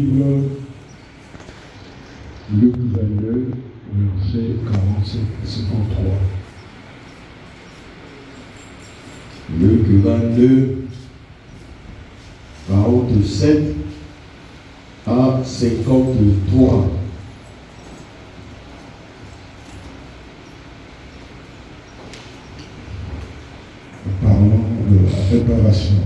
Luc 22, verset 47-53. Luc 22, 47 à 53. Parlons de la préparation.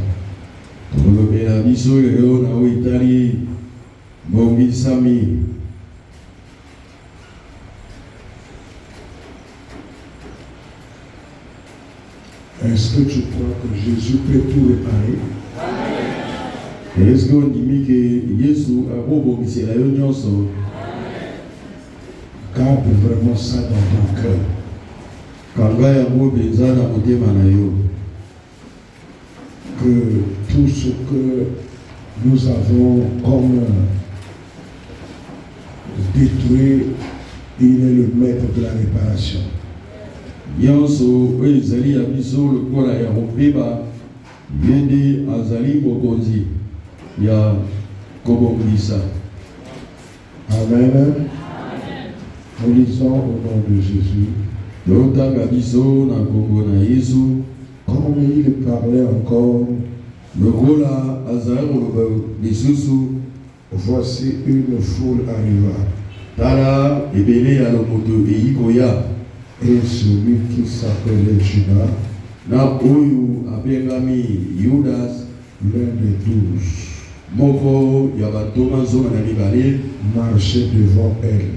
Est-ce que tu crois que Jésus peut tout réparer? Est-ce qu'on dit que Jésus a beau c'est la union? Garde vraiment ça dans ton cœur. Que tout ce que nous avons comme détruit, il est le maître de la réparation. Yonso ezali ya biso lokola ya kobeba yende azali mokonzi ya kobongisa. Amen. Nous lisons au nom de Jésus. Lotanga biso na kombo na Yesu. Comme il parlait encore, lokola azali koloba lisusu, voici une foule arriva. Tala ebele ya lomoto eyikoya. Et celui qui s'appelait Judas, na oyo abengami Judas, l'un des 12, moko ya batoma zoma na mibale, marchait devant elle.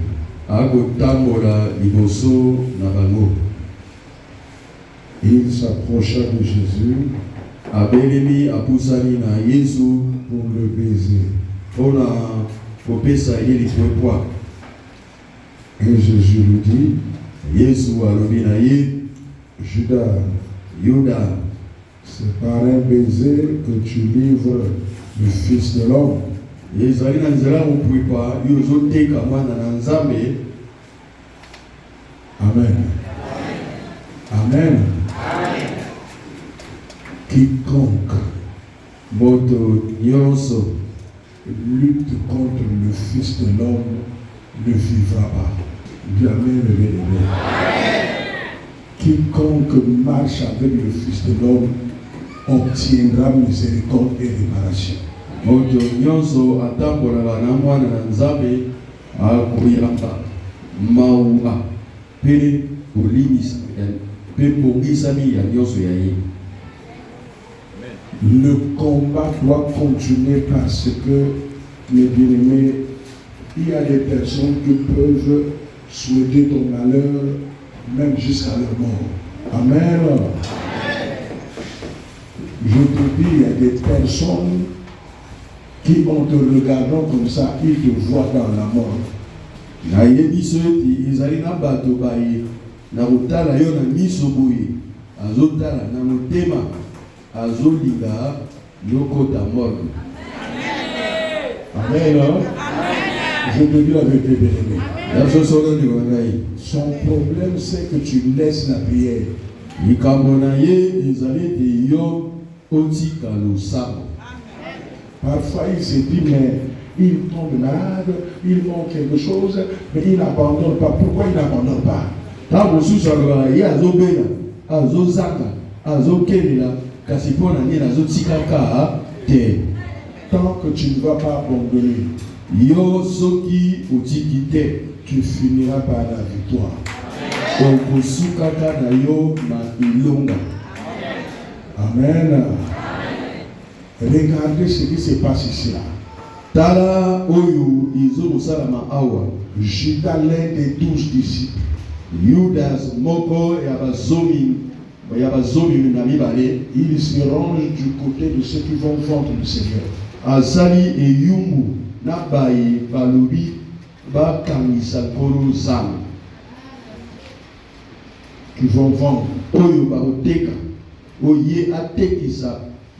akotambola liboso na bango. Il s'approcha de Jésus, abelemi apusani na Yesu pour le baiser. Mpona kopesa ye lipwepwa. Et Jésus lui dit, Yesu alobi na ye, Judas, Yuda, c'est par un baiser que tu livres le Fils de l'homme. ezali na nzela mopwepwa yo ozoteka mwana na Nzambe. Amen. Amen. Quiconque moto nyonso lutte contre le Fils de l'homme ne vivra pas. Dis amen, le bien-aimé. Quiconque marche avec le Fils de l'homme obtiendra miséricorde et réparation. moto nyonso atambolaka na mwana na Nzambe akoyamba mauba mpe kolimisa mpe bongisami ya nyonso ya ye. Le combat doit continuer parce que, mes bien-aimés, il y a des personnes qui peuvent souhaiter ton malheur même jusqu'à leur mort. Amen. Je te dis, il y a des personnes qui, en te regardant comme ça, ils te voient dans la mort. Na yebiso eti ezali na bato baye na kotala yo na miso boye azotala na motema azolinga yokota mort. Amen. Je te dis la vérité, bien-aimé. Son problème, c'est que tu laisses la prière. Parfois, il se dit, mais il tombe malade, il manque quelque chose, mais il n'abandonne pas. Pourquoi il n'abandonne pas? Tant que tu ne vas pas abandonner, tu finiras par la victoire. Amen. Regardez ce qui se passe ici. Tala oyo izo salama awa. Judas, l'un des 12 disciples. Judas moko yabazomi na mibale. Il se range du côté de ceux qui vont vendre le Seigneur. Azali eyungu na baye balobi bakangisa nkolo Nzambe. Qui vont vendre. Oyo bakoteka. Oye atekisa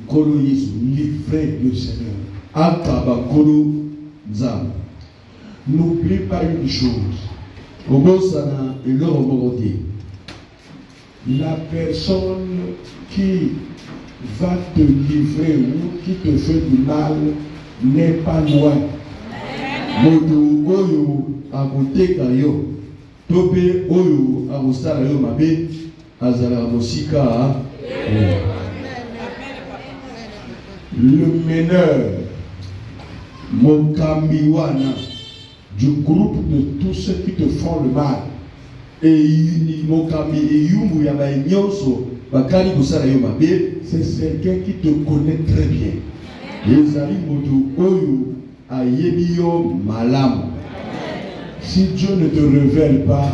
nkolo Yesu. Livrer le Seigneur. Akaba nkolo Nzambe. N'oublie pas une chose. Kobosana eloko moko te. La personne qui va te livrer ou qui te fait du mal n'est pas loin. moto oyo akoteka yo to pe oyo akosala yo mabe azala mosika. Le meneur mokambi wana du groupe de tous ceux qui te font le mal. mokambi eyumbu ya banyonso bakali kosala yo mabe, C'est quelqu'un qui te connaît très bien. ezali moto oyo ayebi yo malamu. Si Dieu ne te révèle pas,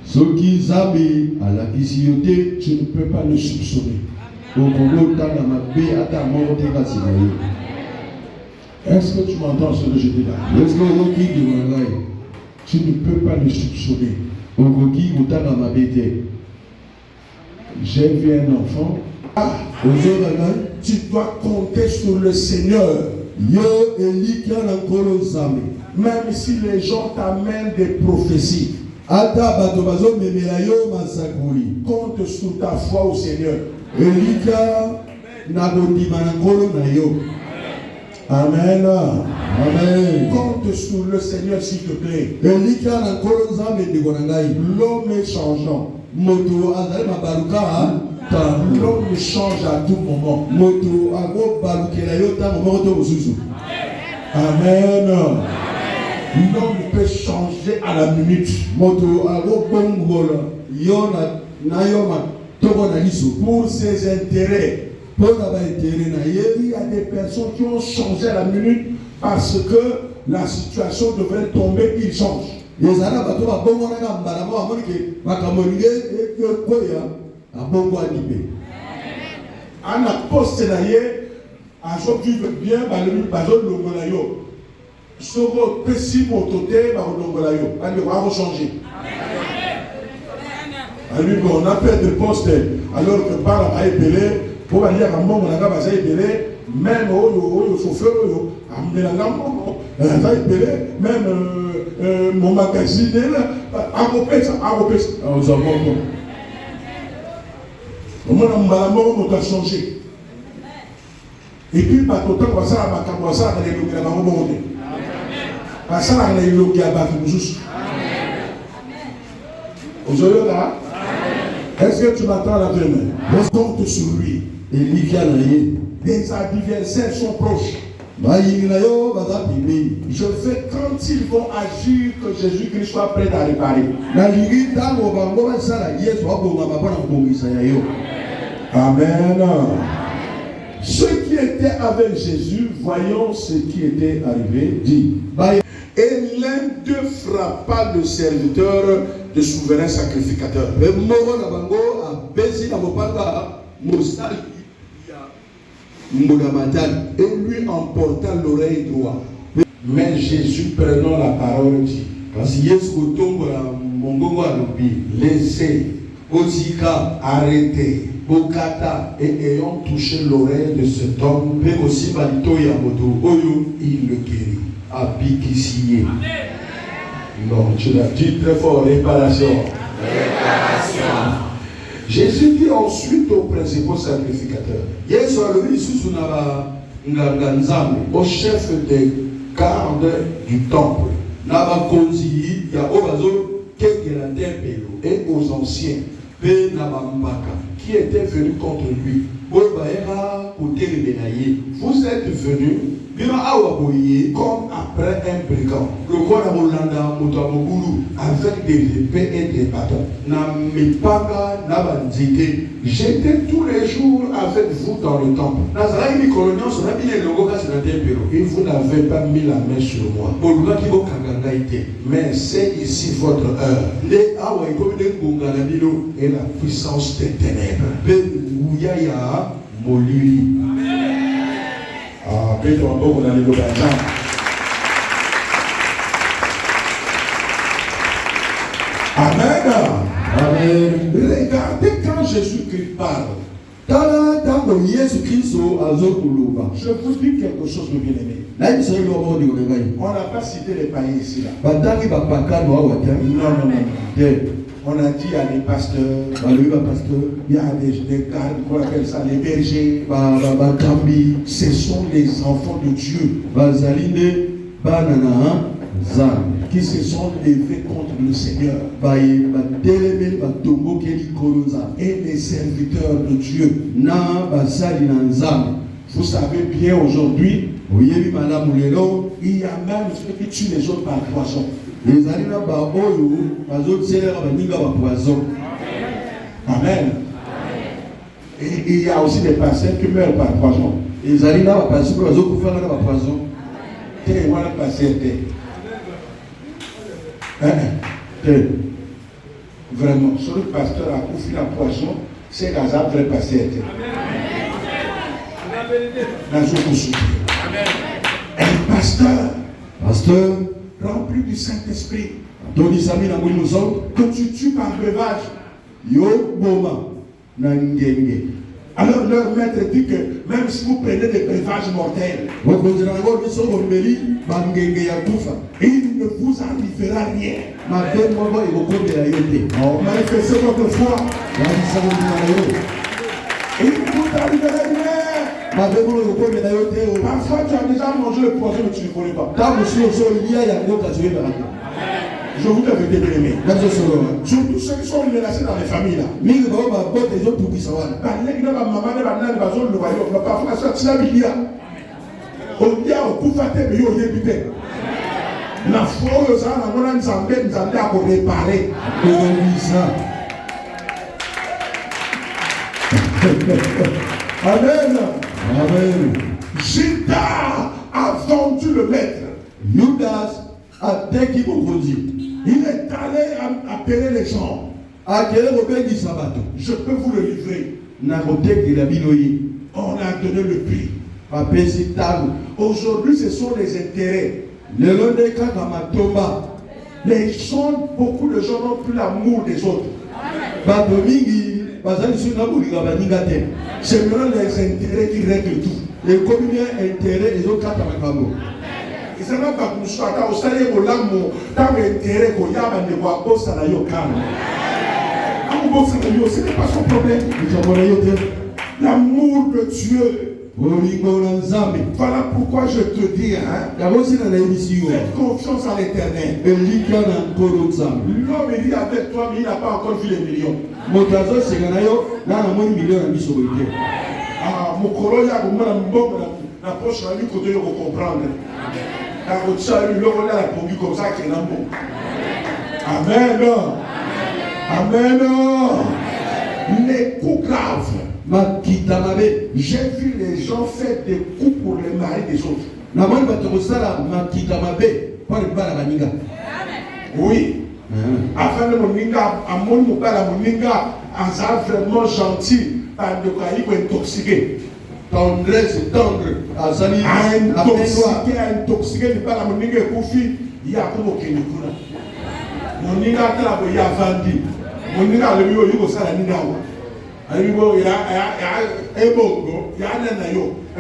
soki Nzambe alakisi yo te, tu ne peux pas le soupçonner. okokotanga mabe ata moko te kasi na ye. Est-ce que tu m'entends ce que je dis là? eske okoki ndima ngai Tu ne peux pas le soupçonner. okoki kotanga mabe te. J'ai vu un enfant. ozora ngai Tu dois compter sur le Seigneur. yo elikia na nkolo Nzambe. Même si les gens t'amènent des prophéties, ata bato bazomemela yo masakoli, compte sur ta foi au Seigneur. elika na kondima na nkolo na yo. Amen. Amen. Compte sur le Seigneur s'il te plaît. elika na nkolo Nzambe ndeko na ngai. L'homme est changeant. moto azali mabaluka ntango. L'homme change à tout moment. moto akobalukela yo ntango moko to mosusu. Amen. L'homme peut changer à la minute. moto akobongola yo na yo matoko na liso Pour ses intérêts. mpo na baintere na ye. Il y a des personnes qui ont changé à la minute parce que la situation devrait tomber, ils changent. ezala bato babongonaka mbala mo bamoni ke makambo elingi ekoya abongwani mpe. Ana poste na ye azovivre bien bazolongola yo. Soko pesi moto te bazolongola yo. Bandeko akochanger. Alors on a fait des postes alors que par la ébélé pour aller à mbongo na baza ébélé même oyo chauffeur oyo amelanga mbongo za ébélé même mon magazine là akopesa ozabongo omona mbala moko moto a changé. Et puis bato ntango basalaka makambo basalaka na elongi na bango bongo te basalaka na elongi ya bato mosusu. Ozoyoka? Est-ce que tu m'attends la demain? Compte sur lui. elikia na ye. Les adversaires sont proches. bayingi na yo baza pembeni. Je fais quand ils vont agir que Jésus-Christ soit prêt à réparer. nalingi ntango bango basala yesu abongama mpo na kobongisa ya yo. Amen. Ceux qui étaient avec Jésus, voyant ce qui était arrivé, dit. Et l'un d'eux frappa le serviteur de souverain sacrificateur. mpe moko na bango abesi na mopanga mosali ya mbula matali. Et lui emporta l'oreille droite. Mais Jésus prenant la parole dit. kasi yesu kotombola mongongo alobi Laissez, kotika arrêtez. bokata Et ayant touché l'oreille de cet homme, mpe kosimba litoyi ya moto oyo il le guérit. abikisi ye. Non, tu l'as dit très fort, réparation. Jésus dit ensuite aux principaux sacrificateurs, yesu alobi lisusu na banganga nzambe, au chef des gardes du temple na bakonzi ya oyo bazokengela tempelo, et aux anciens mpe na bambaka qui étaient venus contre lui. oyo bayaka kotelemela ye. Vous êtes venus bino awa boye comme après un brigand, lokola kolanda moto ya mobulu avec des épées et des bâtons. na mipanga na banzete. J'étais tous les jours avec vous dans le temple nazalaki mikolo nyonso na bino elongo kasi na tempelo, et vous n'avez pas mis la main sur moi. bolukaki bokanga ngai te. Mais c'est ici votre heure nde awa ekomi nde ngonga na bino et la puissance des ténèbres. mpe nguya ya molili. Ah, Pedro, on a les Amen. Amen. Regardez quand Jésus-Christ parle. tala ntango yesu kristo azokoloba. Je vous dis quelque chose de bien-aimé. nayebisa yo loko ndeko na ngai, On n'a pas cité les païens ici là. batangi bapakano awa te. Non. te On a dit à des pasteurs, balobi bapasteur, il y a des gardes, qu'on appelle ça les bergers. bakambi Ce sont les enfants de Dieu. bazali nde bana na qui se sont levés contre le Seigneur et les serviteurs de Dieu. Vous savez bien aujourd'hui, il y a même ceux qui tuent les autres par poison. Amen. Et il y a aussi des patients qui meurent par poison. Vraiment, si le pasteur a confié la poison, c'est un vrai pasteur. Un pasteur rempli du Saint-Esprit, que tu tues par breuvage. Alors leur maître dit que même si vous prenez des breuvages mortels, il ne vous arrivera rien. Manifestez votre foi. Il ne vous arrivera rien. Parfois tu as déjà mangé le poison mais tu ne connais pas. Je vous avais bien-aimé. Surtout ceux qui sont menacés dans les familles là. Amen. Judas a vendu le maître. Judas a déquis pour conduire. Il est allé appeler les gens. Je peux vous le livrer. On a donné le prix. Aujourd'hui, ce sont les intérêts. Les gens, beaucoup de gens n'ont plus l'amour des autres. C'est maintenant les intérêts qui règlent tout. Et combien d'intérêts ils ont qu'à ta ils ne savent pas que ce n'est pas son problème. L'amour de Dieu. Voilà pourquoi je te dis, fais confiance à l'Éternel. L'homme est avec toi, mais il n'a pas encore vu les millions. Mon colonia, la poche la nuit côté de comprendre. Comme ça qui est l'amour. Amen. Amen. Les coups graves. J'ai vu les gens faire des coups pour les maris des autres. Oui. Afin de mon ninga, à mon ninga, vraiment gentil, par de quoi il est intoxiqué. Tendresse, tendre, intoxiqué, il parle à mon ninga koufi, il y a comme au Kénikuna. Mon ninga a vendu. Mon ninga le mieux, il y a ça la ninga. Il y a Ebongo, il y a Nanayo, à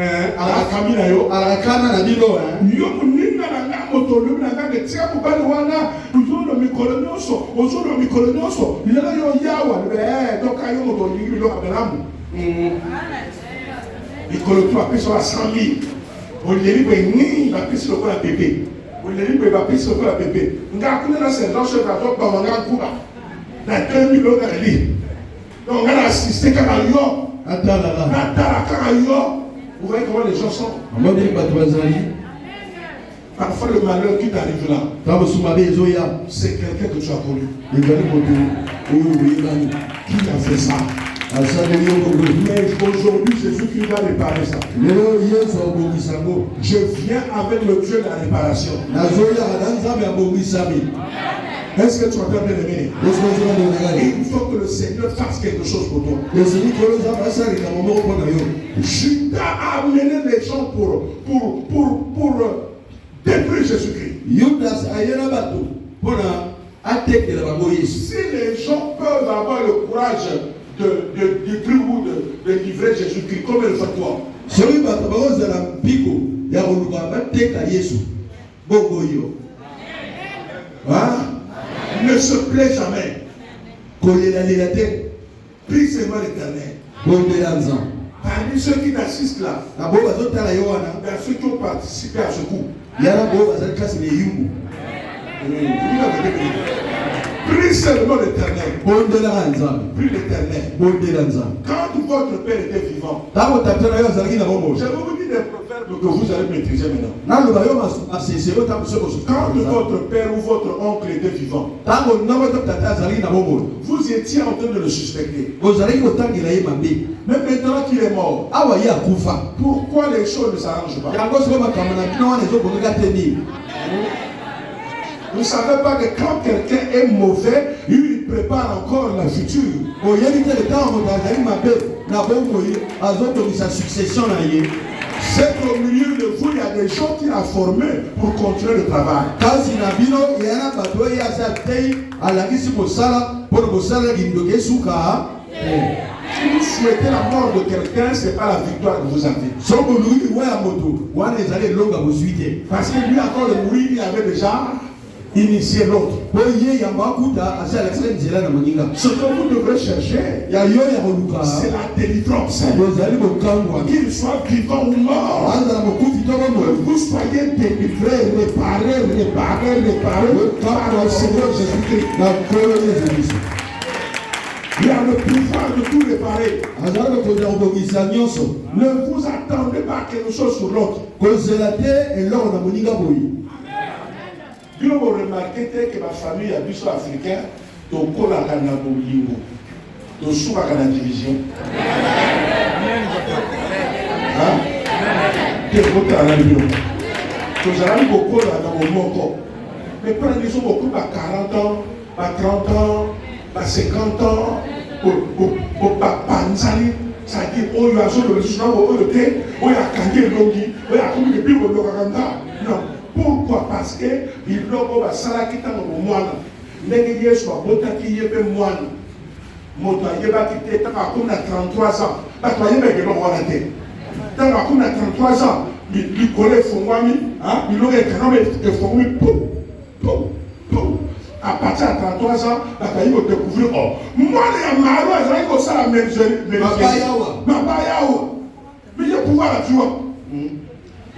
la Camino, à la Cana, il y a mon ninga la moto, le naga de Tia Boubalouana, toujours le micronoso, toujours le micronoso, il y a Yawa, donc à Yomo, il y a L'amour. Il a pris sur la 100 000. On lui a dit qu'il a pris sur le bébé. On lui a dit qu'il a pris sur le bébé. On a pris dans ces gens chez la drogue, on a pris dans 2 millions de livres. Donc on a assisté à Karayo. Vous voyez comment les gens sont. Parfois le malheur qui t'arrive là, c'est quelqu'un que tu as connu. Qui a fait ça? Mais aujourd'hui, Jésus-Christ va réparer ça. Je viens avec le Dieu de la réparation. Est-ce que tu entends bien aimer? Il faut que le Seigneur fasse quelque chose pour toi. Judas a amené les gens pour détruire Jésus-Christ. Si les gens peuvent avoir le courage de détruire ou de livrer Jésus-Christ, comme le fait toi. Ne se plaît jamais. Prie seulement l'Éternel. Parmi ceux qui assistent là, il y a ceux qui ont participé à ce coup. Prie seulement l'Éternel. Prie l'Éternel. Quand votre père était vivant, je vais vous dire des proverbes que vous allez maîtriser maintenant. Quand votre père ou votre oncle était vivant, vous étiez en train de le suspecter. Mais maintenant qu'il est mort, pourquoi les choses ne s'arrangent pas? Vous ne savez pas que quand quelqu'un est mauvais, il prépare encore la future. C'est qu'au milieu de vous, il y a des gens qu'il a formés pour continuer le travail. Si vous souhaitez la mort de quelqu'un, ce n'est pas la victoire que vous avez. Parce que lui, avant de mourir, il avait déjà initié l'autre. Ce que vous devrez chercher, c'est la délivrance. Qu'il soit vivant ou mort, que vous soyez délivrés, réparés par le Seigneur Jésus-Christ. Il y a le pouvoir de tout réparer. Ne vous attendez pas à quelque chose sur l'autre. Vous remarquez que ma famille a vu sur africain, donc on a gagné au lingo, donc sous la division. Que vous avez vu. Vous avez beaucoup dans le monde. Mais pas les gens beaucoup à 40 ans, à 30 ans, à 50 ans, au Panzani, ça dit, oh, il y a un jour de l'histoire, oh, il y a Kangé Longi, oh, il y a comme le Bible de l'Oranda. Non. Pourquoi? Parce que il logo ba sala kita no mwana ndenge Yesu abota ki yebe mwana moto ayeba kite taka kuna 33 ans ba to yebe ke no wana te taka kuna 33 ans li kole fongwami hein il loge kanome ke fongwami pou à partir de 33 ans ba ka yebo découvrir oh mwana ya maro azali ko sala mesure mabayawa mais je pouvoir la joie.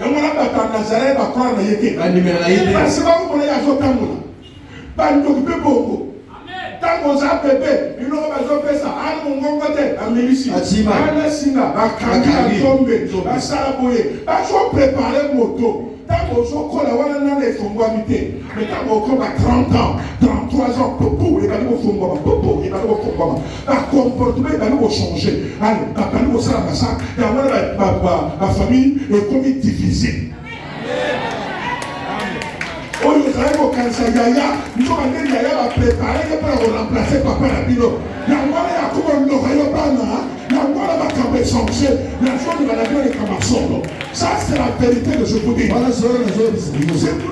On a battu Nazareth, on a battu Nazareth. Parce que vous voulez y avoir beaucoup. Tant qu'on a bébé, il n'aura pas fait ça. Ah, mon grand côté, à Mélissi. Ah, Singa, à Kanga, à Tombe, à Salaboye. Ah, je vais préparer moto. Tant qu'on a les fonguamités. Mais tant qu'on a 30 ans, 33 ans, il va nous fondre. Il va nous fondre. Par comportement, il va nous changer. Allez, papa nous sera massacre. Et ma famille est comme divisée. Oh, nous avons commencé Yaya, nous avons dit Yaya va préparer pour remplacer papa Rabino. La moelle a comme un oreille bana, la moelle va camper son chef, la foi de la gueule est comme un solo. Ça, c'est la vérité que je vous dis. Si vous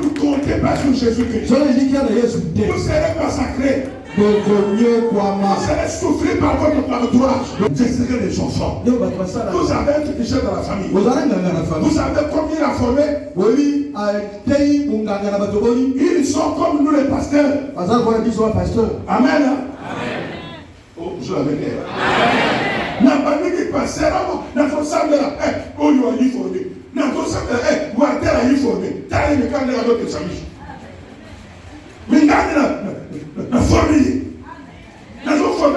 ne comptez pas sur Jésus-Christ, vous serez massacrés. Vous allez souffrir par votre entourage. J'expliquerai les enfants. Vous avez un petit chef dans la famille. Vous savez combien il a formé? Ils sont comme nous les pasteurs. Amen. Oh, je l'avais dit. La famille des pasteurs, la famille là, oh, il a formé. La famille, Walter a formé. T'as les mécanes de d'autres amis. Mais la famille, la famille,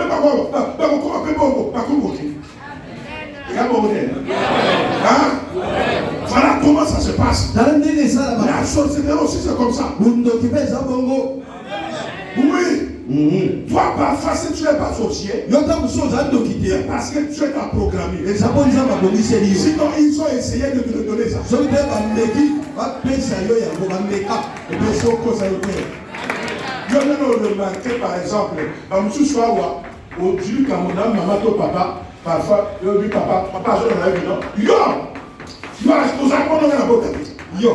voilà comment ça se passe. La sorcellerie aussi, c'est comme ça. Oui. Toi, parfois, si tu n'es pas sorcier, parce que tu es pas programmé. Sinon, ils ont essayé de te donner ça. Je vais nous remarquer par exemple, aujourd'hui, quand mon âme, maman, ton papa, parfois, je dis papa, je l'ai vu, non? Yo! Yo, vous avez pas la botte. Yo! Yo,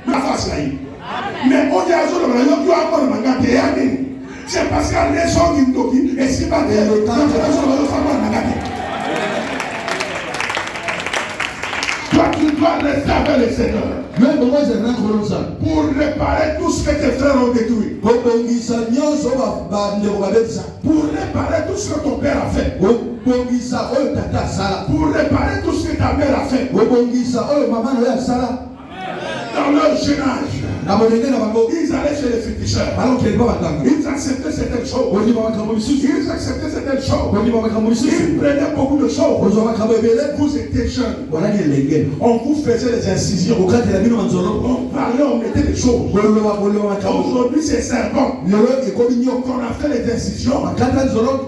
ma face là. Mais on dit à ce moment-là, yo, encore le manga, c'est parce qu'il y a des gens qui me disent, et si pas de temps, toi, tu dois rester avec le Seigneur. Pour réparer tout ce que tes frères ont détruit. Pour réparer tout ce que ton père a fait. Pour réparer tout ce que ta mère a fait. Dans leur jeune âge, ils allaient chez les féticheurs. Ils acceptaient certaines choses. Ils acceptaient certaines choses. Ils prenaient beaucoup de choses. Vous étiez jeunes. On vous faisait des incisions. On parlait, on mettait des choses. Aujourd'hui, c'est serpent. Quand on a fait les incisions,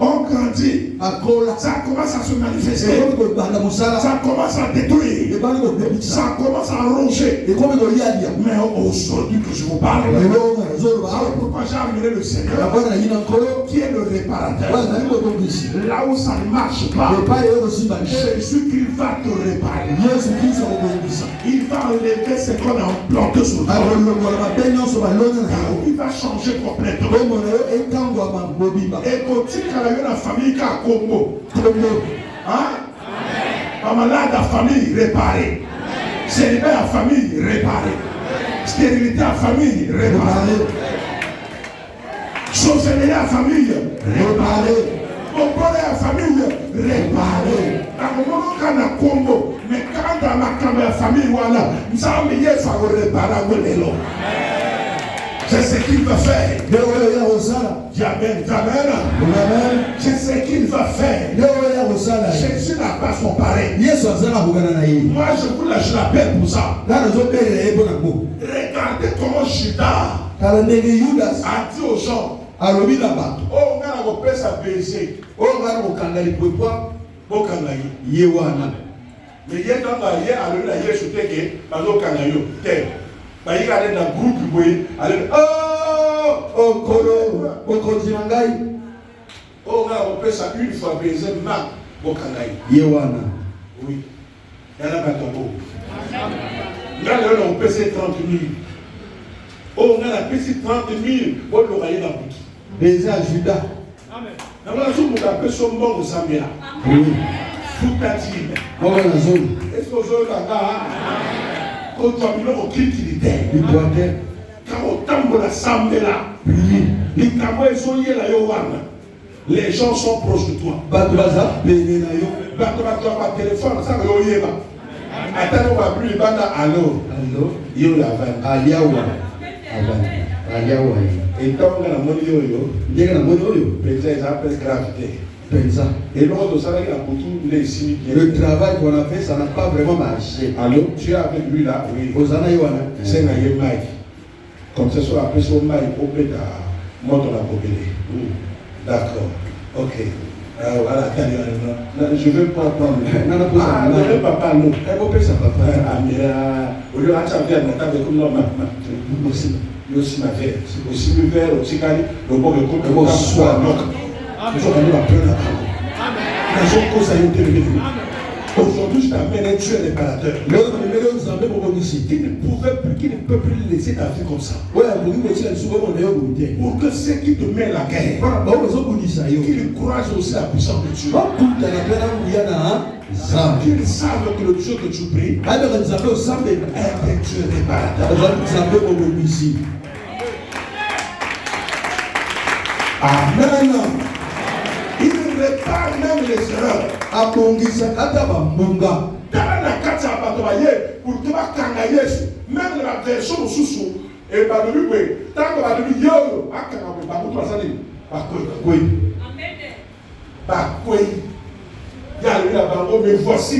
on grandit. Ça commence à se manifester. Ça commence à détruire. Ça commence à ronger. Mais aujourd'hui que je vous parle, c'est pourquoi j'ai amené le Seigneur qui est le réparateur. Là où ça ne marche pas, Jésus qu'il va te réparer. Il va enlever ce qu'on a implanté sur toi. Il va changer complètement. Et quand il y a la famille qui a Congo, pas malade à famille réparée. Célibat à famille réparée. Stérilité à famille réparée. Sorcellerie à famille réparée. Opporé à famille réparée. Dans le moment qu'on a Congo, mais quand dans ma famille, voilà, nous avons mis ça au réparer. C'est ce qu'il va faire. Amen. C'est ce qu'il va faire. Jésus n'a pas son pareil. Moi, je l'appelle pour ça. Regardez comment Judas a dit aux gens, oh, on a repéré sa baiser. Oh, on a repéré mais il y a dans la hier, alors la hier, je t'ai dit, parce qu'on a eu, il y a dans groupe, oh, Kolo, oh, Kojimangai. Oh, on a repéré ça une fois baiser, ma, Bokangai. Yewana. Oui. Il y en a pas de beau. Là, on a pesé 30 000. Oh, on a pesé 30 000. On l'a dans le bouquet. Baiser à Judas. Amen. On a dit qu'on a pesé son mort au Zambia. Oui. Foutatine. Est-ce que vous avez là? Quand tu as mis le qu'il était. Quand on tombe la Zambia. Les gens sont proches de toi. Téléphone, ça va y attends, on va plus les allô. Yo la van. Et tant qu'on a mon yo, peut-être ça peut gravité. Et l'autre, ça va le travail qu'on a fait, ça n'a pas vraiment marché. Allô, tu es avec lui là? Oui. C'est un Mike. Comme ça, soit après son Mike, au pétard, moi, on a populé. D'accord. Ok. Voilà, je ne veux pas prendre. Non, papa, non. Ça papa. Au lieu de aussi ma verre. Aussi le verre, aussi le bon de coupe, le bon soir. Nous sommes venus à prendre la aujourd'hui, je t'amène un tueur réparateur. Qui ne peut plus laisser ta vie comme ça. Pour que ceux qui te mettent la guerre, qu'ils croient aussi la puissance de Dieu. Qu'ils savent que le Dieu que tu pries est un Dieu réparateur. Amen. Il répare même les erreurs. Pour te même la version sous et par le lui, tant que va lui yo, à il y a lui là-bas, mais voici.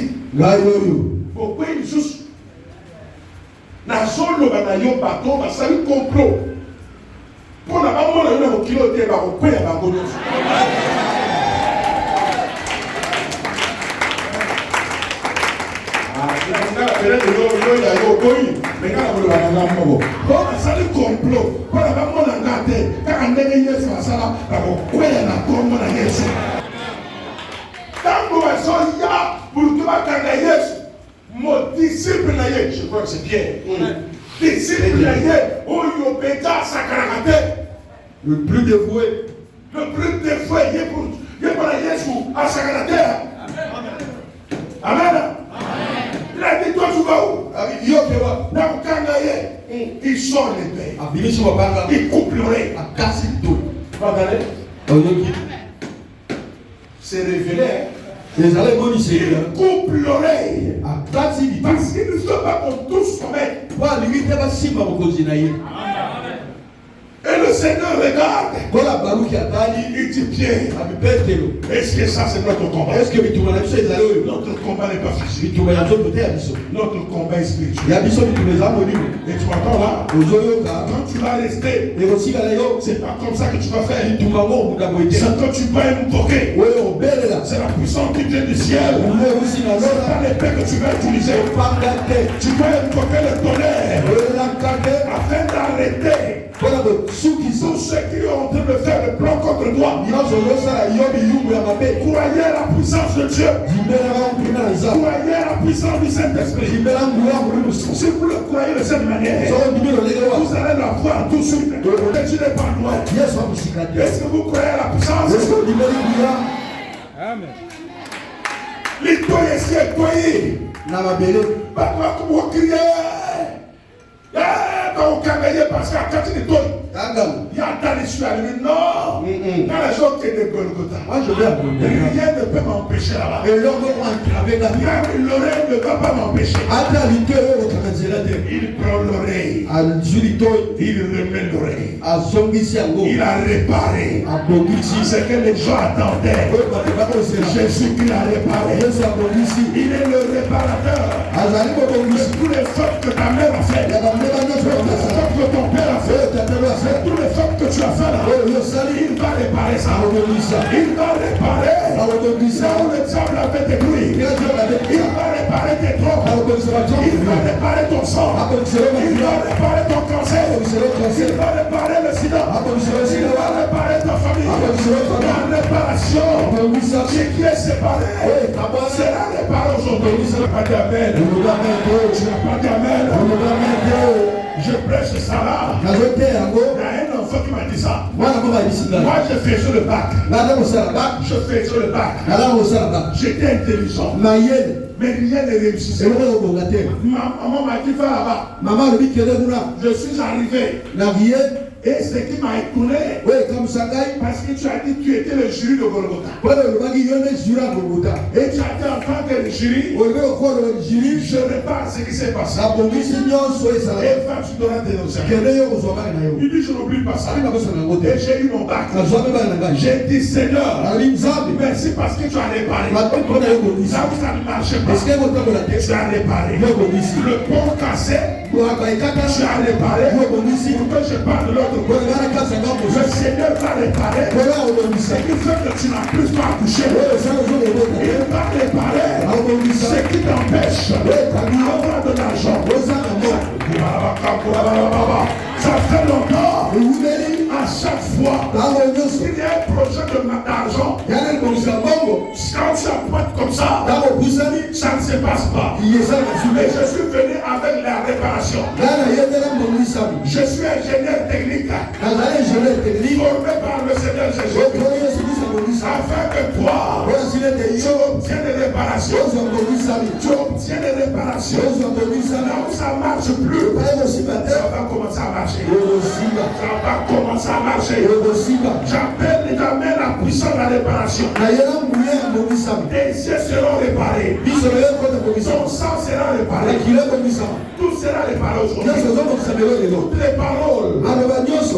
Pourquoi il juste na solo na yo bateau, na sali complot. Pour la maman, on a un kilo de barreau, quoi, il y a barreau. Mais quand on a un complot, pour la maman, on a gâté, quand on a un ça, quoi, il y a un combo, on a gâté. Quand on a pour tout le monde, mon disciple, je crois que c'est Pierre. Disciple, le plus dévoué. Le plus dévoué, il est pour la Jésus à Sakanate. Amen. Il a dit, toi, tu vas où? Il sort l'épée. Il coupe l'oreille. C'est révélé. Il coupe l'oreille. Parce qu'il ne veut pas qu'on touche son maître. Et le Seigneur regarde. Il dit bien. Est-ce que ça c'est notre combat? Notre combat n'est pas physique. Notre combat est spirituel. Et tu m'entends là? Quand tu vas rester, c'est pas comme ça que tu vas faire. C'est quand tu vas invoquer. C'est la puissance qui vient du ciel. C'est pas l'épée que tu vas utiliser. Tu vas invoquer le tonnerre afin d'arrêter tous ceux qui sont en train de faire le plan contre toi. Croyez à la puissance de Dieu. Croyez à la puissance du Saint-Esprit. Si vous le croyez de cette manière, vous allez la voir tout de suite. Mais tu n'es pas loin. Est-ce que vous croyez à la puissance? Amen. Parce qu'à quand il est donné, il y a dans les cieux allumés. Non, dans les gens qui est de Golgotha, rien ne peut m'empêcher là-bas. L'oreille ne va pas m'empêcher. Il prend l'oreille. Il remet l'oreille. Il a réparé ce que les gens attendaient. Jésus qui l'a réparé. Il est le réparateur de tous les fautes que ta mère a fait. Que ton père a fait, tous les fautes que tu as fait là, il va réparer ça. Il va réparer là où le diable avait détruit. Il va réparer tes troncs. Il va réparer ton sang. Il va réparer ton cancer. Il va réparer le sida. Il va réparer ta famille. La réparation, ce qui est séparé sera réparé aujourd'hui. Tu n'as pas d'amen. Tu n'as pas d'amen. Je prêche ça là. Il y a un enfant qui m'a dit ça. Moi, je faisais le bac. Je faisais le bac. J'étais intelligent. Mais rien ne réussissait. Maman m'a dit, va là-bas. Je suis arrivé. Et ce qui m'a étonné, parce que tu as dit que tu étais le jury de Golgotha. Et tu as dit en tant que jury, je répare ce qui s'est passé. Et va, tu donneras tes enseignements. Il dit, je n'oublie pas ça. Et j'ai eu mon bac. J'ai dit, Seigneur, merci parce que tu as réparé. Là où ça ne marchait pas, tu as réparé. Le pont cassé, tu as réparé. Pour que je parle de l'autre. Le Seigneur va réparer. Ce qui fait que tu n'as plus pas accouché. Il va réparer ce qui t'empêche d'avoir de l'argent. Ça fait longtemps. À chaque fois qu'il y a un projet d'argent, quand ça pointe comme ça, ça ne se passe pas. Mais je suis venu avec la réparation. Je suis ingénieur technique formé par le Seigneur Jésus, afin que toi tu obtiennes des réparations. Tu obtiens des réparations. Là où ça ne marche plus, ça va commencer à marcher. Ça va commencer à marcher. J'appelle également la puissance de la réparation. Tes yeux seront réparés. Ton sang sera réparé. Tout sera réparé aujourd'hui. Toutes les paroles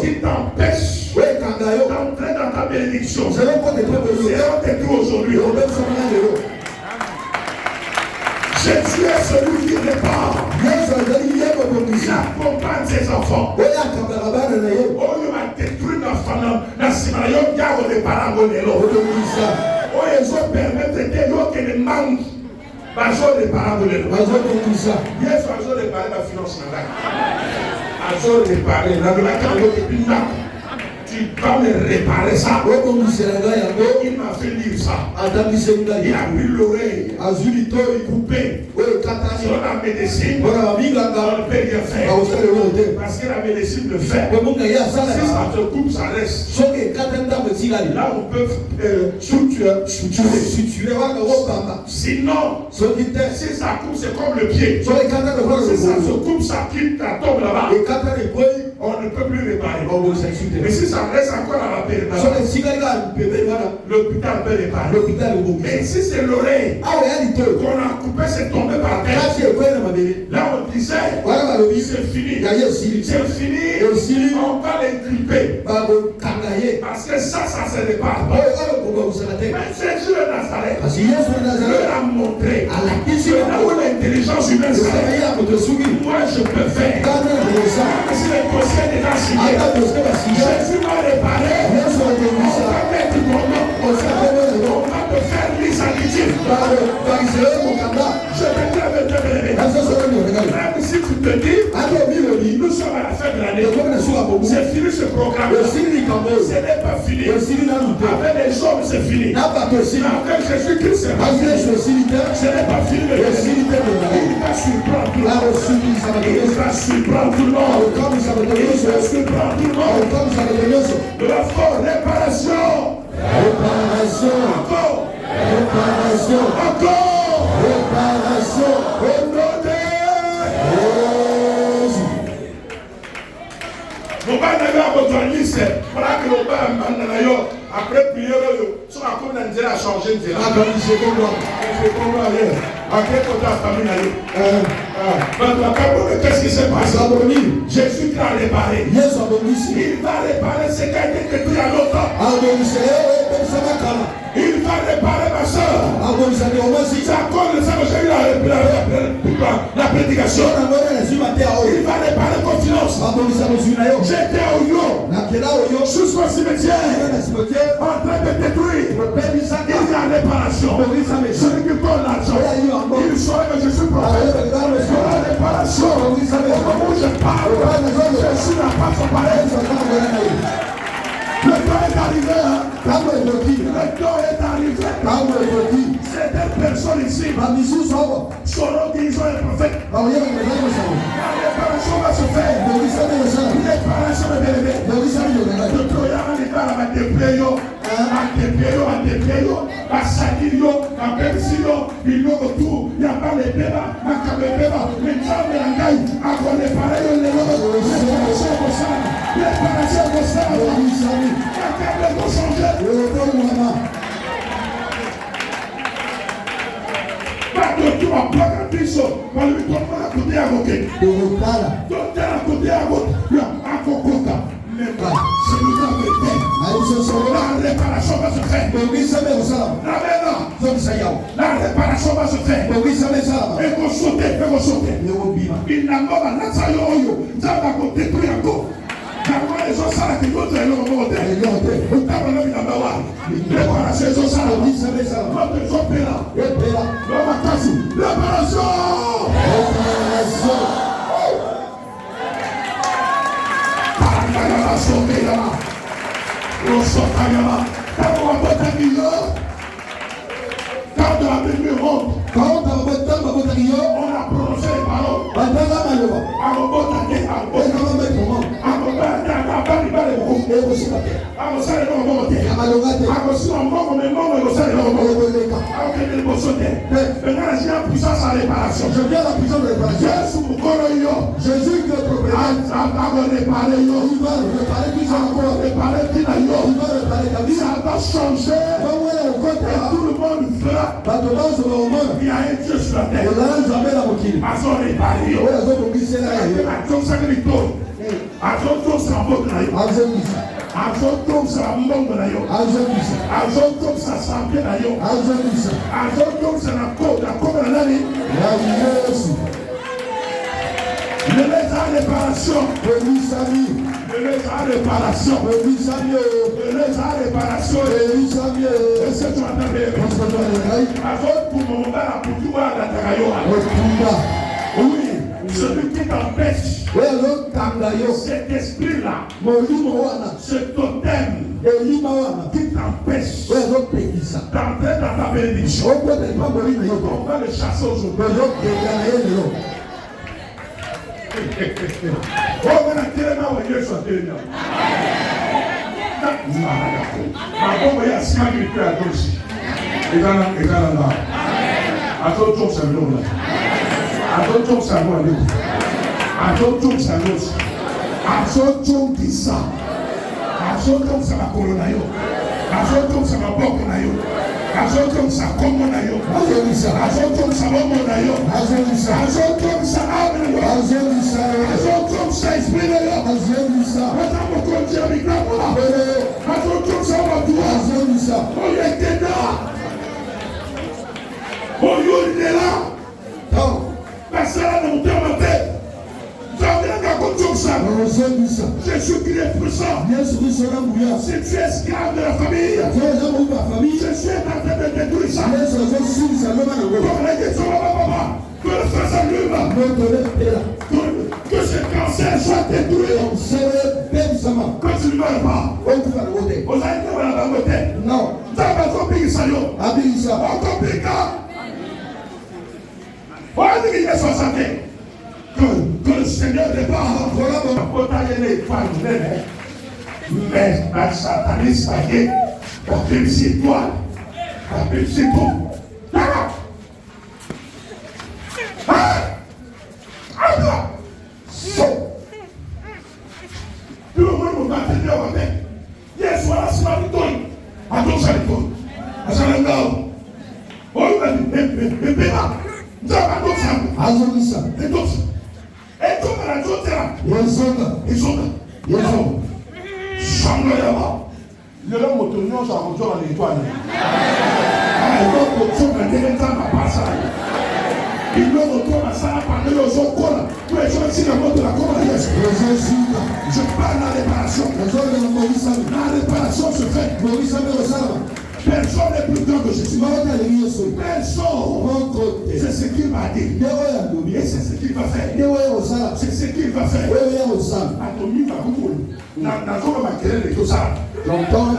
qui t'empêchent d'entrer dans ta bénédiction seront détruites aujourd'hui. Jésus est celui qui répare. Il accompagne ses enfants. Oh, il m'a détruit ma famille. Oh, ils ont permis de dire que les manques. Yes, ils ont réparé ma finance. Tu Tu vas me réparer ça. Il m'a fait lire ça. Il a pris l'oreille. Coupé. Sur la médecine, on ne peut rien faire. Parce que la médecine le fait. Si ça te coupe, ça reste. Là, on peut suturer. Sinon, si ça coupe, c'est comme le pied. Si ça se coupe, ça quitte, ça tombe là-bas. On ne peut plus réparer. Mais si ça reste encore à la période, l'hôpital peut réparer. Mais si c'est l'oreille qu'on a coupé, c'est tombé par terre. Là, on disait, c'est fini. C'est fini. On va l'inculper. Parce que ça se répare. Mais Jésus de Nazareth leur a montré là où l'intelligence humaine s'arrête. Moi, je peux faire. Si le dossier est déjà signé, Jésus m'a réparé. On va mettre ton nom. On va te faire l'initiative. Je vais te dire, même si tu te dis, nous sommes à la fin de l'année. C'est fini ce programme. Ce n'est pas fini. Avec les hommes, c'est fini. Avec Jésus-Christ, c'est pas fini. Ce n'est pas fini. Il va surprendre tout le monde. Il va surprendre tout le monde. Il va surprendre tout le monde. De la force, réparation. Encore. Au nom de après prière, sur la commune a changé de qu'est-ce qui s'est passé? Jésus t'a réparé. Il va réparer ce qui a été détruit à longtemps. Il va réparer ma soeur. C'est à cause de ça que j'ai eu la prédication. Il va réparer ton finance. J'étais au Yo, jusqu'au cimetière, en train de détruire. Il y a réparation. Celui qui donne l'argent, il saurait que je suis prophète. Il y a réparation. Au moment où je parle, Jésus n'a pas son pareil. Le temps est arrivé. Le temps est arrivé. Certaines personnes ici sauront qu'ils ont un prophète. La réparation va se faire. Réparation de bébé. Le Troyan va déployer. A Sadio, a Bensio, il y a autour, il n'y a pas les débats, à Kabeba, mais ça, mais la gaille, à quoi les pareils, les réparations comme ça, réparation comme ça, la câble vont changer. Pas de tout, à pas de piso, pas de tout, à côté à côté. Donc, à côté à côté, à côté. C'est nous avons la réparation va se faire. La réparation va se faire. Et vous sautez, il n'a pas la salle, ça va détruire encore. Car les gens savent que l'autre est le réparation, les gens savent. Notre opéra. Réparation. Quand la Bible rentre, on a prononcé les paroles. Jésus qui est propriétaire. Ça va changer. Et tout le monde fera. Il y a un Dieu sur la terre. Celui qui t'empêche, cet esprit-là, ce totem qui t'empêche d'entrer dans ta bénédiction. On va le chasser aujourd'hui. Jésus qui est puissant. Si tu es esclave de la famille, je suis en train de détruire ça. Que le feu s'allume. Que ce cancer soit détruit. Que tu ne meurs pas. Vous avez été à la beauté. Non. Tu as compris ça. Que le Seigneur départ. Mais la sataniste a dit, c'est toi. C'est toi. Tout le monde va te dire, yes, voilà, c'est ma victoire. Attends, ça victoire. Je parle de la réparation. La réparation se fait. Personne n'est plus grand que Jésus. Personne. C'est ce qu'il m'a dit. Et c'est ce qu'il va faire. C'est ce qu'il va faire. Atomi va vous. Dans ma querelle et tout ça. J'entends.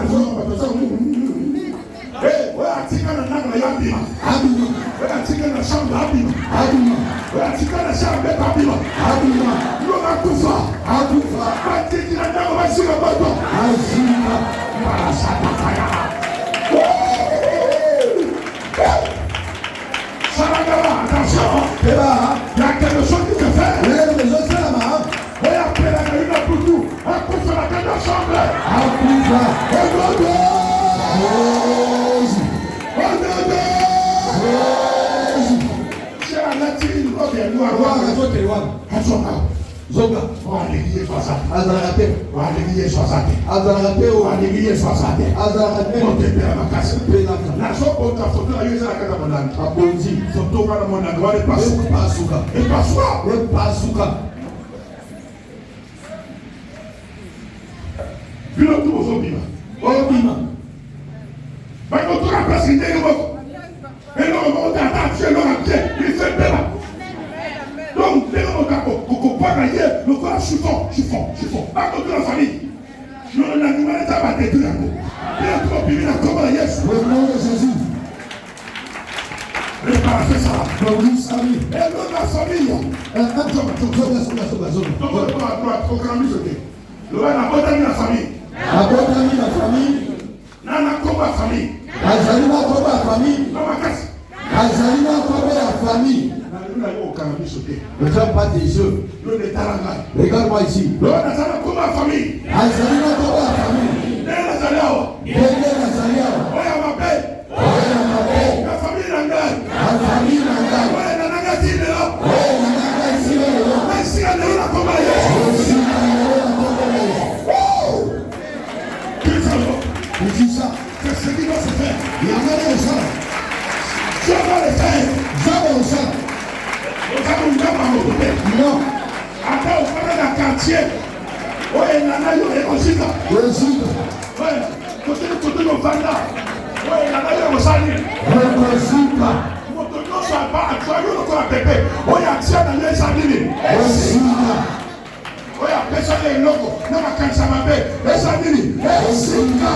Attention, il y a quelque chose qui te fait. Et après la réunion pour tout, accouche la tête de la chambre. Donc, le corps chiffon. Pas contre la famille. Le animal va détruire. Le nom de Jésus. Réparer ça. Et la famille. Ne ferme pas tes yeux. Regarde-moi ici. La famille. C'est ce qui va se faire. Je vais le faire. Non. Après, on parle d'un quartier. Oui, il y en a eu aussi. Oui, côté de Vanda. Oui, il y en a eu aussi. Motono soit pas à toi, il y a un pépé. Oui, il y a un tien dans les salines. Oui, pesa eloko na makanisa mabe eza nini esinga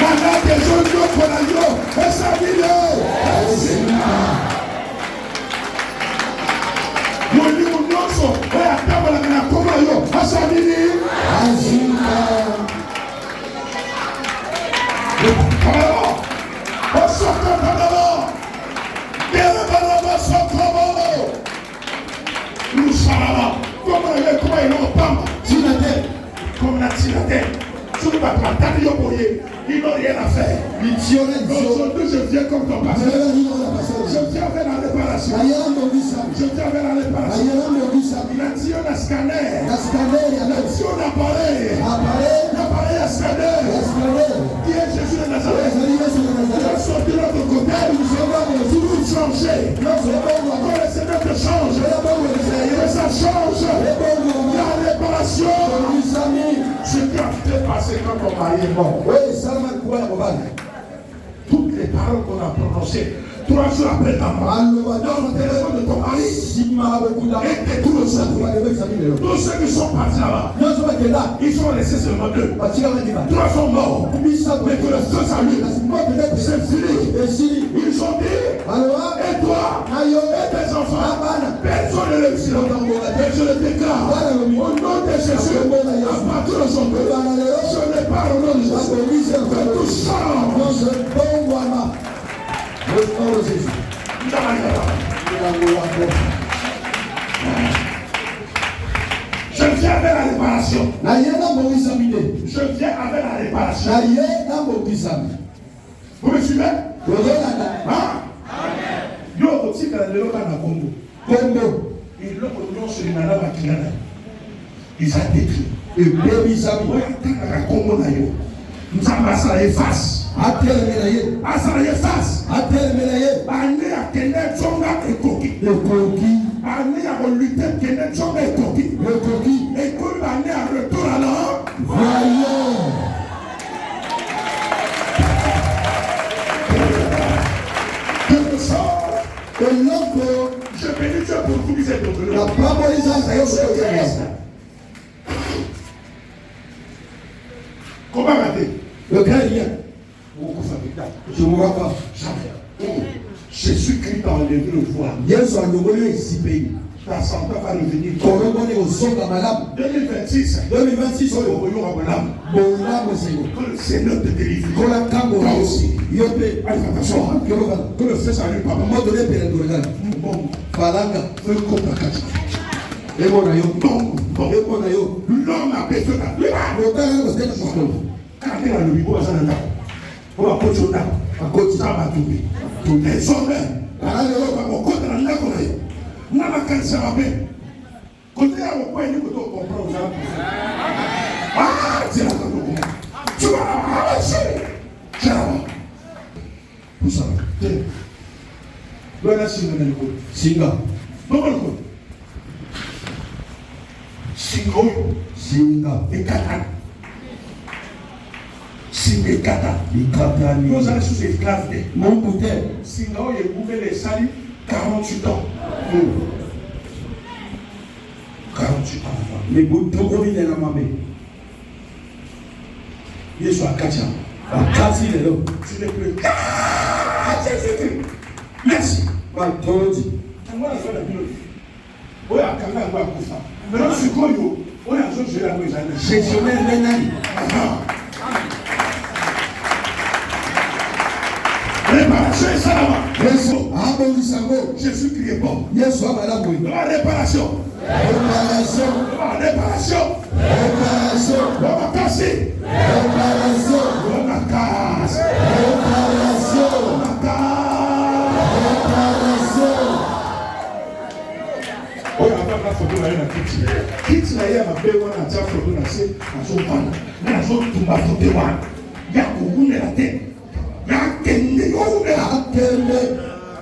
manate ezonyoko na yo eza nini esinga molimo nyonso oyo atambolaka na kombo na yo eza nini esinga ils n'ont rien à faire. Aujourd'hui, je viens comme ton pasteur. Je viens avec la réparation. Je viens avec la réparation. L'action d'un scanner. L'action d'appareil. L'appareil à scanner. Qui est Jésus de Nazareth. Il va sortir de l'autre côté. Tout vous changer. Quand le Seigneur te change, que ça change. La réparation. Ce qui a fait passer quand ton mari est mort. Toutes les paroles qu'on a prononcées 3 jours après ta mort, dans le téléphone de ton mari, et tout le sang. Tous ceux qui sont partis là-bas, ils sont laissés seulement 2. 3 sont morts. Mais que le feu s'allume. C'est fini. Ils ont dit, et toi, et tes enfants, personne ne réussira. Et je le déclare, au nom de Jésus, à partir d'aujourd'hui, je ne parle au nom de Jésus, que tout change. Je viens avec la réparation. Je viens avec la réparation. Vous me suivez? Hein? Yo, aussi, quand le local a Congo. Et l'autre, sur les malades à Kilana. Ils ont détruit. Et bien, ils ont dit à Congo. Nous avons passé face. Asaraye face. Ane a kene tsonga ekoki. Ane a reluté kene tsonga ekoki. Et comme ane a retour alors. Voyons. Je sors. Et l'autre, je bénis Dieu pour tout ces doctrines. La parole comment va-t-il? Le grand lien. Je ne vois pas. Jésus-Christ a enlevé le voile. Ta santé va revenir. 2026. Que le Seigneur te délivre. Toi aussi. Attention. Que le feu s'allume pas. L'homme a besoin d'un. Quand il a le bibeau, on va continuer à continuer à tout les hommes, on continue à l'encourager. On a qu'à savoir. Côté à mon point, il faut comprendre. Ah, c'est la compagnie. Tu vas avancer. Tu vas avancer. Pour ça, tiens. Voilà, Singa. Non, non, Singa. Et Kata. Singa. Nous allons sous esclaves. Mon côté. Singa, il pouvait les salir 48 ans. 48 ans. Mais vous trouvez la maman. Il est à Katia. À Katia, il est là. Tu n'es plus. Merci. Moi, je vais la vie. Oui, à Kanga, on va faire. Maintenant, je suis comme vous. On a joué la maison. Gestionnaire Ménani. Réparation et salama. Jésus-Christ est bon. La réparation. La réparation. La casse. La casse. Kids na ya mabe wana acha foto na se azopana na azotumba foto wana ya kugunela te ya kende yogunela kende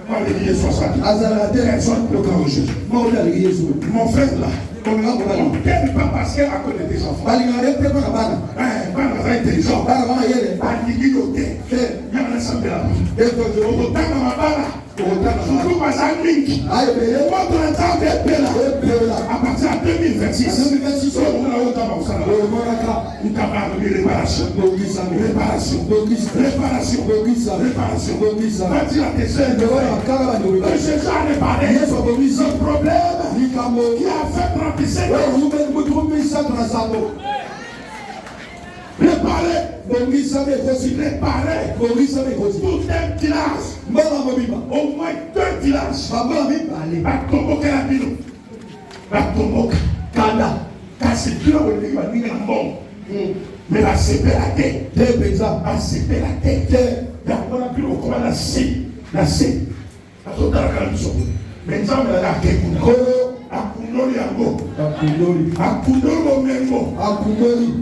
malgré 60 azala te personne le grand Jésus mon frère là on va pas parce qu'à côté des enfants bana va intelligent bana va yele bana yele te ya na sambela et donc on tanga mabala Surtout pas à Mink. Votre entente est belle. À partir de 2026. On a autant de ça. Nous avons une réparation. Réparation. Va dire à tes sœurs que Jésus a réparé ce problème qui a fait 37 ans. Réparer tout un village, au moins 2 villages. Batomoka la bino, Batomoka, Kanda, Kassikila ou les Libanais en bon. Mais la CP la tête, la CP la tête, la bino comme la C, la total calme. Maintenant, la Kekuna. Akunori yango. Akunori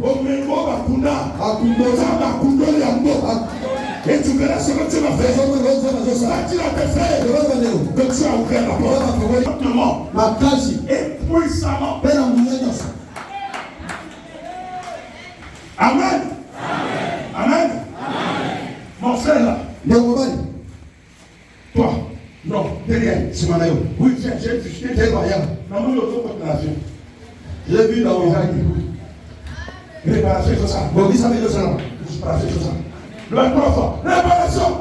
omengo bakunda. Akunori yango. Et tu verras ce que tu vas faire. Tu vas te faire. Que tu as ouvert la porte. Et puissamment. Amen. Amen. Mon frère là. Toi. Non, derrière, c'est ma maillot. Oui, j'ai vu, j'ai voyant. Maman, j'ai vu dans mon visage. Réparation, c'est ça. Bon, dis ça, mais ça. Réparation, c'est ça. Le fort. Réparation.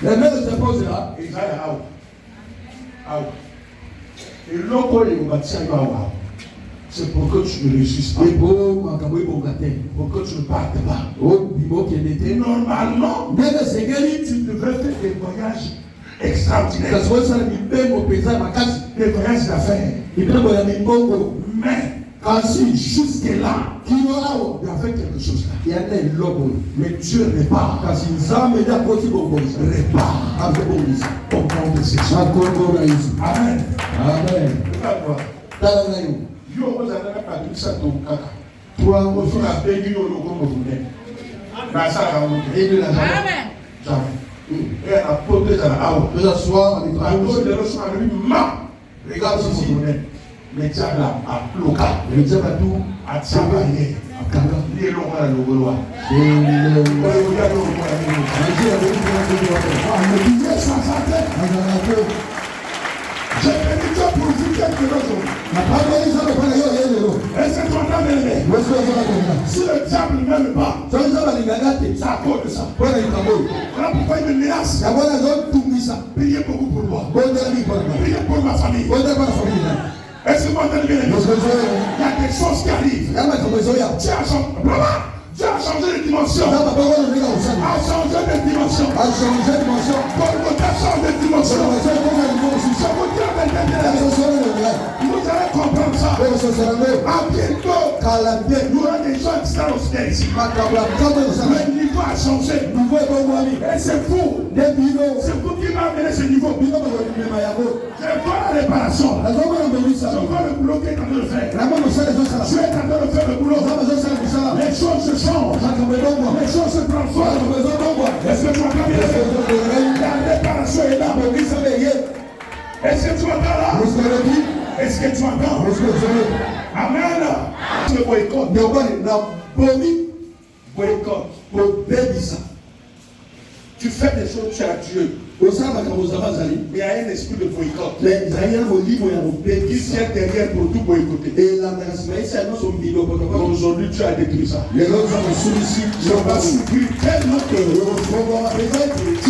Les mains se posent là. Et ça, et l'autre, il va tirer là. C'est pour que tu ne réussisses pas. Pour que tu ne partes pas. Normalement, tu devrais faire des voyages extraordinaires. Des voyages d'affaires. Mais quand jusque-là, il y avait quelque chose là. Mais Dieu répare. Répare. Au nom de Jésus. Amen. Amen. Yo ozana ka dukisa to kaka. Toi on fait la béni au logo mouvement. Na ça la et la amen. Et la porte de la awa. Nous asseoir avec toi. Nous de reçoit lui ma. Regarde ici. Mais tu as la loca. Mais tu as tout à travailler. Ni logo la logo loi. Et le regarde au point. Je bénis Dieu pour vous quelque chose. Est-ce que tu entends bien? Si le diable ne m'aime pas, c'est à cause de ça. Voilà pourquoi il me menace. Priez beaucoup pour moi. Priez pour ma famille. Est-ce que vous entendez bien? Il y a des choses qui arrivent. Dieu a changé de dimension. A changé de dimension. Golgotha change de dimension. Je vous dis la vérité. Vous allez comprendre ça. À bientôt, il y aura des gens extraordinaires ici. Le niveau a changé. Et c'est vous. C'est vous qui m'avez amené ce niveau. Je vois la réparation. Je vois le boulot qui est en train de faire. Tu es en train de faire le boulot. Les choses se changent. Les choses se transforment. Est-ce que tu entends bien? La réparation est là. Est-ce que tu entends là? Est-ce que tu entends? Amen. Le boycott. Tu fais des choses, tu as Dieu. Il y a un esprit de boycott. Qui tient derrière pour tout boycotter. Aujourd'hui, tu as détruit ça. Je vais souffrir tellement que tu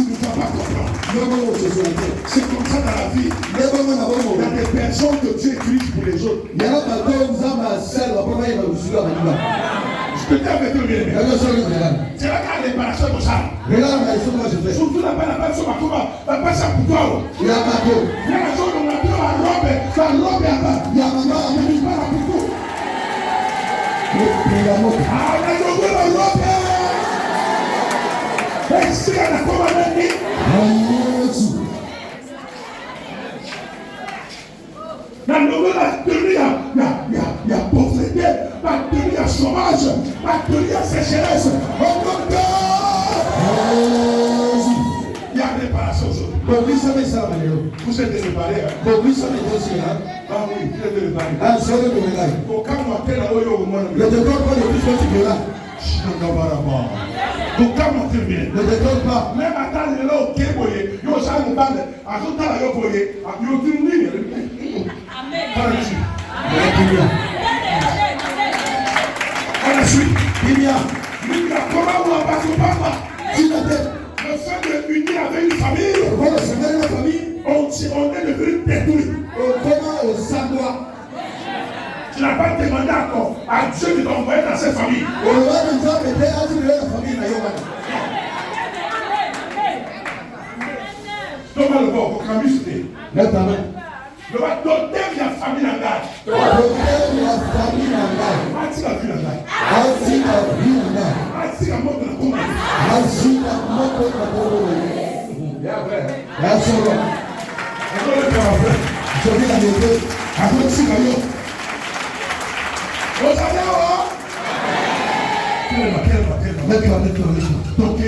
ne vas pas comprendre. C'est comme ça dans la vie. Il y a des personnes que Dieu utilise pour les autres. Je peux t'avouer que bien. C'est la réparation de ça. Surtout la réparation de la passe à pouvoir. Il y a la chose dont on a la robe. Sa robe est là. Il y a la pouvoir. Ah, on a trouvé la robe. Et si elle a commandé. Dans le monde, il y a pauvreté, il y a chômage, il y a sécheresse. Il y a réparation aujourd'hui. Vous êtes réparé. Ah oui, vous êtes réparé. Au cas où on a fait la oyo au monde. Donc comment tu viens? Ne détonne pas. Même à ta là au Kéboye, yo ça nous parle, à tout à l'heure boye, à yo tu nous dis. Amen. On la suit. Il y a. Comment on va pas se parler? Tu l'as fait. Le fait de unir avec une famille, Voilà, c'est même la famille. on est devenu détruit. Comment on s'aboie? Tu n'as pas demandé encore à Dieu de t'envoyer dans cette famille. On va nous embêter à dire la famille n'a pas. Comment le voir, pour cambier. Lève ta main. Je vais doter la famille en garde. Doter la famille en garde. Ainsi la vie en garde. Ainsi la vie en garde. Ainsi la mort de la commande. Ainsi la mort de la commande. Bien vrai. Bien sûr. On doit le faire après. Je dis la vérité. Après, si la vie. Vous savez, Mets-toi, mets-toi, mets-toi. donc,